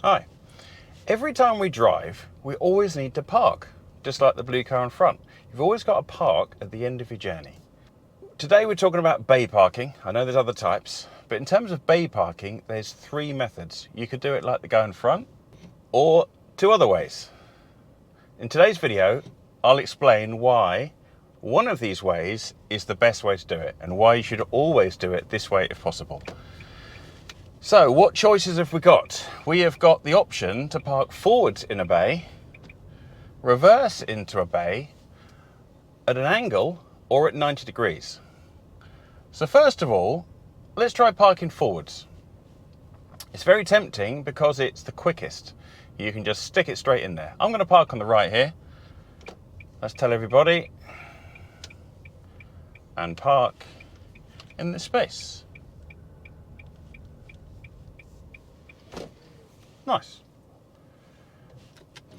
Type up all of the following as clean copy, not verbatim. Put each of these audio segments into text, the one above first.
Hi. Every time we drive, we always need to park, just like the blue car in front. You've always got to park at the end of your journey. Today we're talking about bay parking. I know there's other types, but in terms of bay parking, there's three methods. You could do it like the guy in front, or two other ways. In today's video, I'll explain why one of these ways is the best way to do it, and why you should always do it this way if possible. So what choices have we got? We have got the option to park forwards in a bay, reverse into a bay, at an angle or at 90 degrees. So first of all, let's try parking forwards. It's very tempting because it's the quickest. You can just stick it straight in there. I'm going to park on the right here. Let's tell everybody. And park in this space. Nice.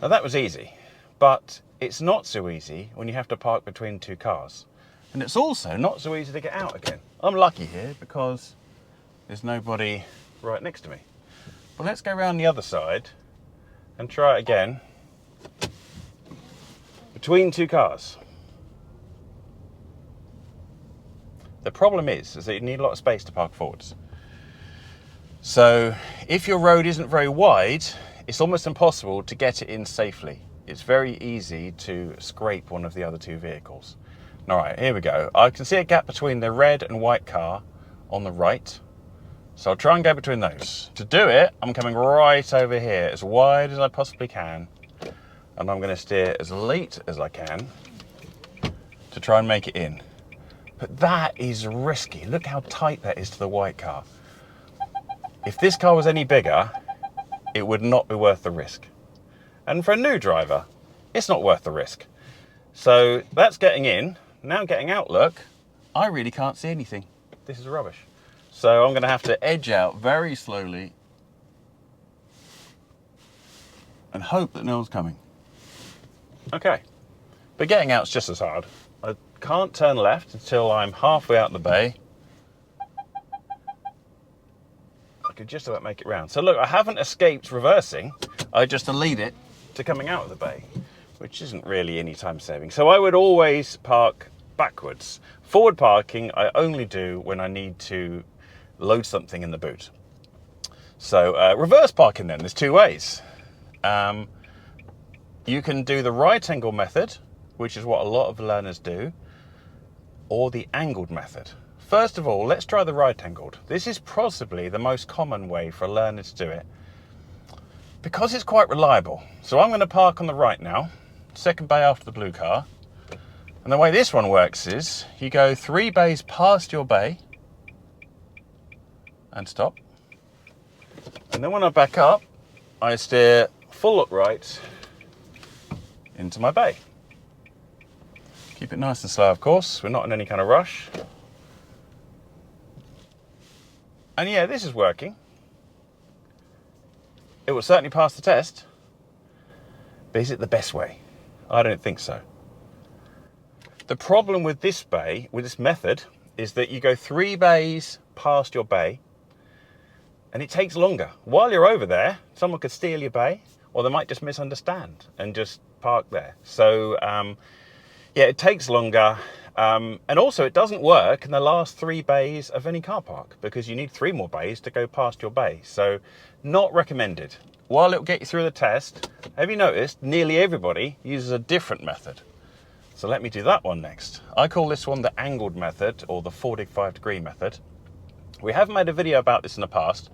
Now that was easy, but it's not so easy when you have to park between two cars. And it's also not so easy to get out again. I'm lucky here because there's nobody right next to me. But let's go around the other side and try it again. Between two cars. The problem is that you need a lot of space to park forwards. So if your road isn't very wide, it's almost impossible to get it in safely. It's very easy to scrape one of the other two vehicles. All right, here we go. I can see a gap between the red and white car on the right. So I'll try and go between those. To do it, I'm coming right over here as wide as I possibly can. And I'm going to steer as late as I can to try and make it in. But that is risky. Look how tight that is to the white car. If this car was any bigger, it would not be worth the risk. And for a new driver, it's not worth the risk. So that's getting in. Now getting out, look, I really can't see anything. This is rubbish. So I'm going to have to edge out very slowly and hope that no one's coming. Okay, but getting out's just as hard. I can't turn left until I'm halfway out the bay. I could just about make it round. So look, I haven't escaped reversing. I just delayed it to coming out of the bay, which isn't really any time saving. So I would always park backwards. Forward parking I only do when I need to load something in the boot. So reverse parking then, there's two ways. You can do the right angle method, which is what a lot of learners do, or the angled method. First of all, let's try the right angled. This is possibly the most common way for a learner to do it because it's quite reliable. So I'm going to park on the right now, second bay after the blue car. And the way this one works is you go 3 bays past your bay and stop. And then when I back up, I steer full look right into my bay. Keep it nice and slow, of course. We're not in any kind of rush. And yeah, this is working. It will certainly pass the test. But is it the best way? I don't think so. The problem with this bay, with this method, is that you go 3 bays past your bay and it takes longer. While you're over there, someone could steal your bay or they might just misunderstand and just park there. So yeah, it takes longer. And also it doesn't work in the last 3 bays of any car park because you need 3 more bays to go past your bay. So not recommended. While it'll get you through the test, have you noticed nearly everybody uses a different method? So let me do that one next. I call this one the angled method or the 45-degree method. We have made a video about this in the past,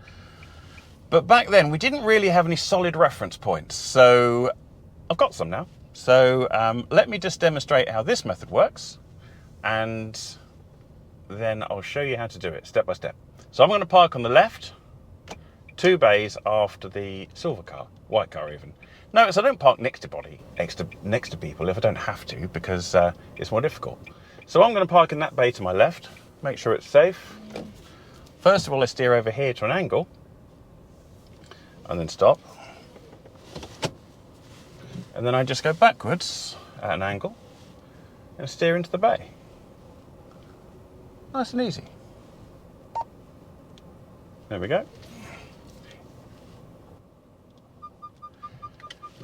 but back then we didn't really have any solid reference points. So I've got some now. So let me just demonstrate how this method works. And then I'll show you how to do it step by step. So I'm going to park on the left, 2 bays after the silver car, white car even. Notice I don't park next to people if I don't have to because it's more difficult. So I'm going to park in that bay to my left, make sure it's safe. First of all, I steer over here to an angle and then stop. And then I just go backwards at an angle and steer into the bay. Nice and easy. There we go.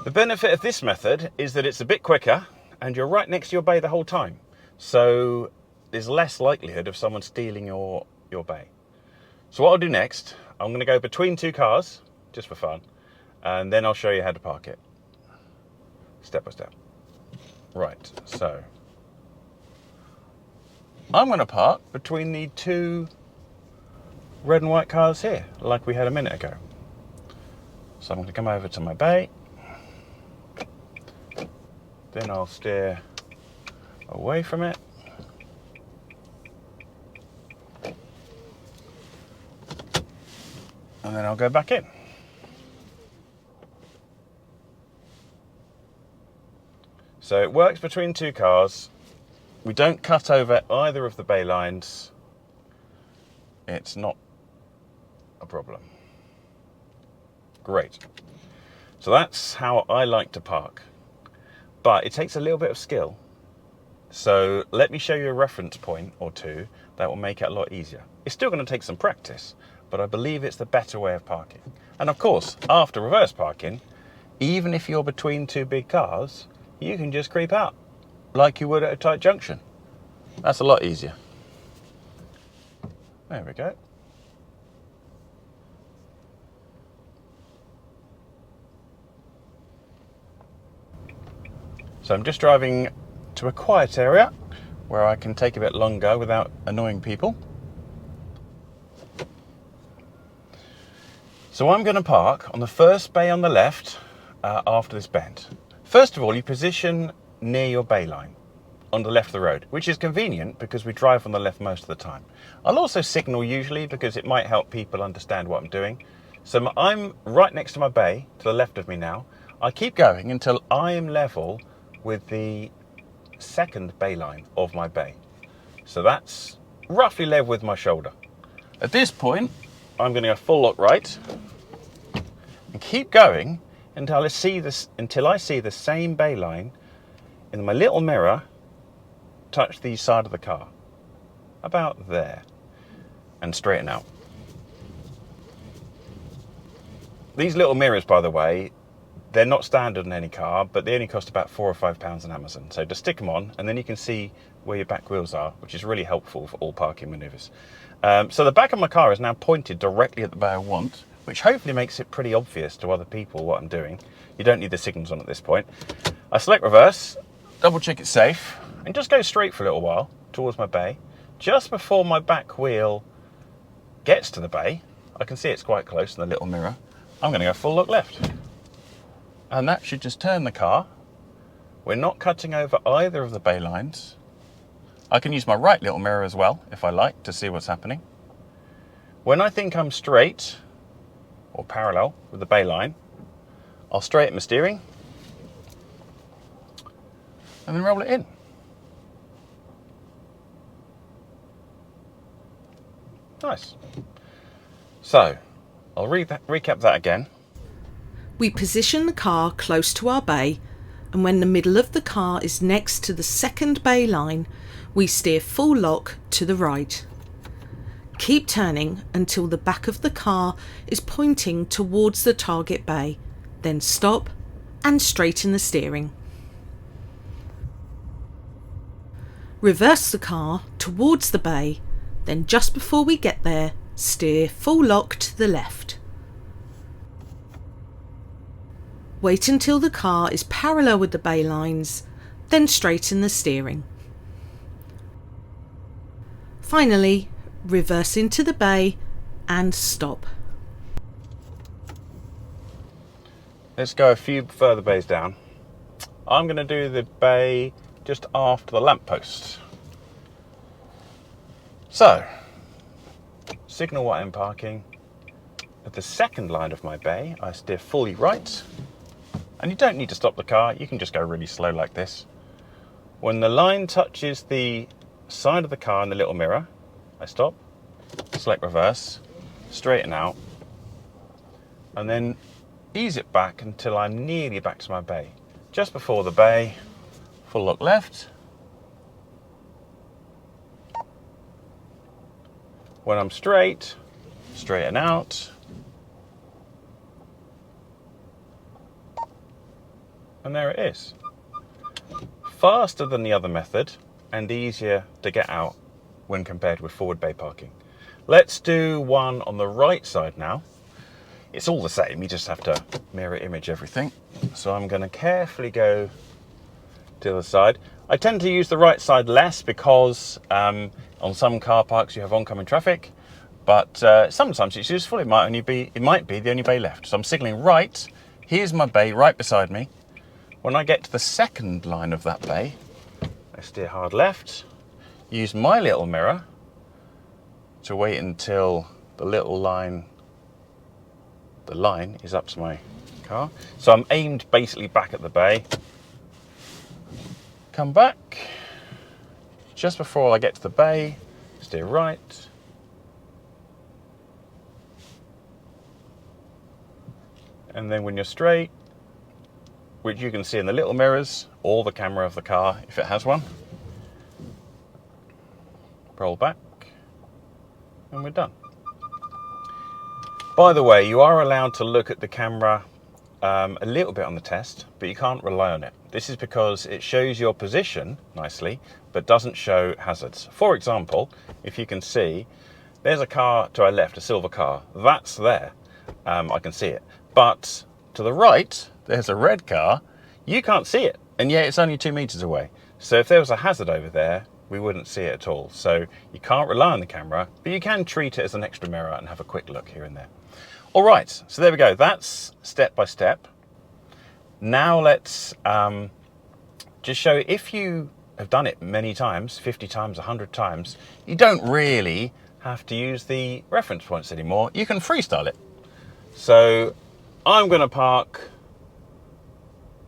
The benefit of this method is that it's a bit quicker and you're right next to your bay the whole time. So there's less likelihood of someone stealing your bay. So what I'll do next, I'm going to go between two cars, just for fun, and then I'll show you how to park it, step by step. Right, so I'm going to park between the two red and white cars here, like we had a minute ago. So I'm going to come over to my bay, then I'll steer away from it, and then I'll go back in. So it works between two cars. We don't cut over either of the bay lines. It's not a problem. Great. So that's how I like to park. But it takes a little bit of skill. So let me show you a reference point or two that will make it a lot easier. It's still going to take some practice, but I believe it's the better way of parking. And of course, after reverse parking, even if you're between two big cars, you can just creep out like you would at a tight junction. That's a lot easier. There we go. So I'm just driving to a quiet area where I can take a bit longer without annoying people. So I'm going to park on the first bay on the left after this bend. First of all, you position near your bay line on the left of the road, which is convenient because we drive on the left most of the time. I'll also signal usually because it might help people understand what I'm doing. So I'm right next to my bay, to the left of me now. I keep going until I am level with the second bay line of my bay. So that's roughly level with my shoulder. At this point, I'm going to go full lock right and keep going until I see the same bay line in my little mirror touch the side of the car. About there. And straighten out. These little mirrors, by the way, they're not standard in any car, but they only cost about £4 or £5 on Amazon. So just stick them on, and then you can see where your back wheels are, which is really helpful for all parking manoeuvres. So the back of my car is now pointed directly at the bay I want, which hopefully makes it pretty obvious to other people what I'm doing. You don't need the signals on at this point. I select reverse, double check it's safe, and just go straight for a little while towards my bay. Just before my back wheel gets to the bay, I can see it's quite close in the little mirror, I'm going to go full look left. And that should just turn the car. We're not cutting over either of the bay lines. I can use my right little mirror as well, if I like, to see what's happening. When I think I'm straight, or parallel with the bay line, I'll straighten my steering, and then roll it in. Nice. So, I'll recap that again. We position the car close to our bay, and when the middle of the car is next to the second bay line, we steer full lock to the right. Keep turning until the back of the car is pointing towards the target bay, then stop and straighten the steering. Reverse the car towards the bay, then just before we get there, steer full lock to the left. Wait until the car is parallel with the bay lines, then straighten the steering. Finally, reverse into the bay and stop. Let's go a few further bays down. I'm going to do the bay just after the lamppost. So, signal while I'm parking. At the second line of my bay, I steer fully right. And you don't need to stop the car, you can just go really slow like this. When the line touches the side of the car in the little mirror, I stop, select reverse, straighten out, and then ease it back until I'm nearly back to my bay. Just before the bay, full lock left. When I'm straight, straighten out. And there it is. Faster than the other method and easier to get out when compared with forward bay parking. Let's do one on the right side now. It's all the same, you just have to mirror image everything. So I'm going to carefully go to the other side. I tend to use the right side less because on some car parks you have oncoming traffic, but sometimes it's useful. It might be the only bay left. So I'm signalling right. Here's my bay right beside me. When I get to the second line of that bay, I steer hard left, use my little mirror to wait until the line is up to my car. So I'm aimed basically back at the bay. Come back. Just before I get to the bay, steer right. And then when you're straight, which you can see in the little mirrors or the camera of the car if it has one, roll back and we're done. By the way, you are allowed to look at the camera a little bit on the test, but you can't rely on it. This is because it shows your position nicely, but doesn't show hazards. For example, if you can see, there's a car to our left, a silver car. That's there. I can see it. But to the right, there's a red car. You can't see it, and yet it's only 2 meters away. So if there was a hazard over there, we wouldn't see it at all. So you can't rely on the camera, but you can treat it as an extra mirror and have a quick look here and there. All right, so there we go. That's step by step. Now let's just show, if you have done it many times, 50 times, 100 times, you don't really have to use the reference points anymore. You can freestyle it. So I'm going to park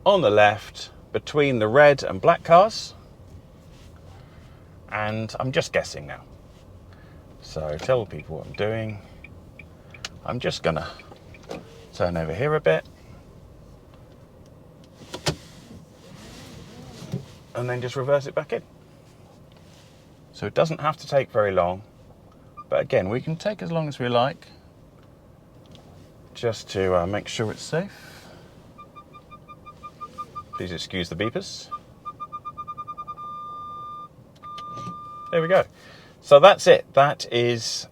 on the left between the red and black cars. And I'm just guessing now. So tell people what I'm doing. I'm just going to turn over here a bit. And then just reverse it back in. So it doesn't have to take very long. But again, we can take as long as we like, just to make sure it's safe. Please excuse the beepers. There we go. So that's it. That is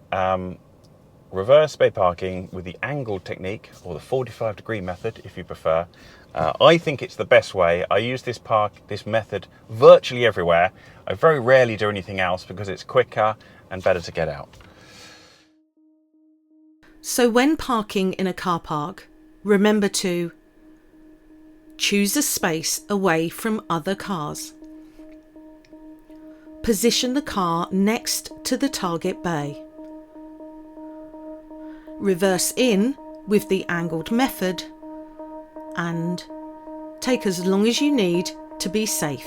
reverse bay parking with the angled technique, or the 45-degree method if you prefer. I think it's the best way. I use this method virtually everywhere. I very rarely do anything else because it's quicker and better to get out. So when parking in a car park, remember to choose a space away from other cars. Position the car next to the target bay. Reverse in with the angled method and take as long as you need to be safe.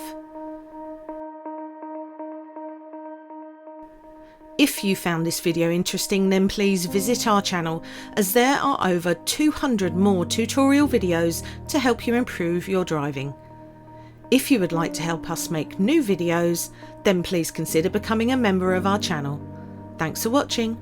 If you found this video interesting, then please visit our channel, as there are over 200 more tutorial videos to help you improve your driving. If you would like to help us make new videos, then please consider becoming a member of our channel. Thanks for watching.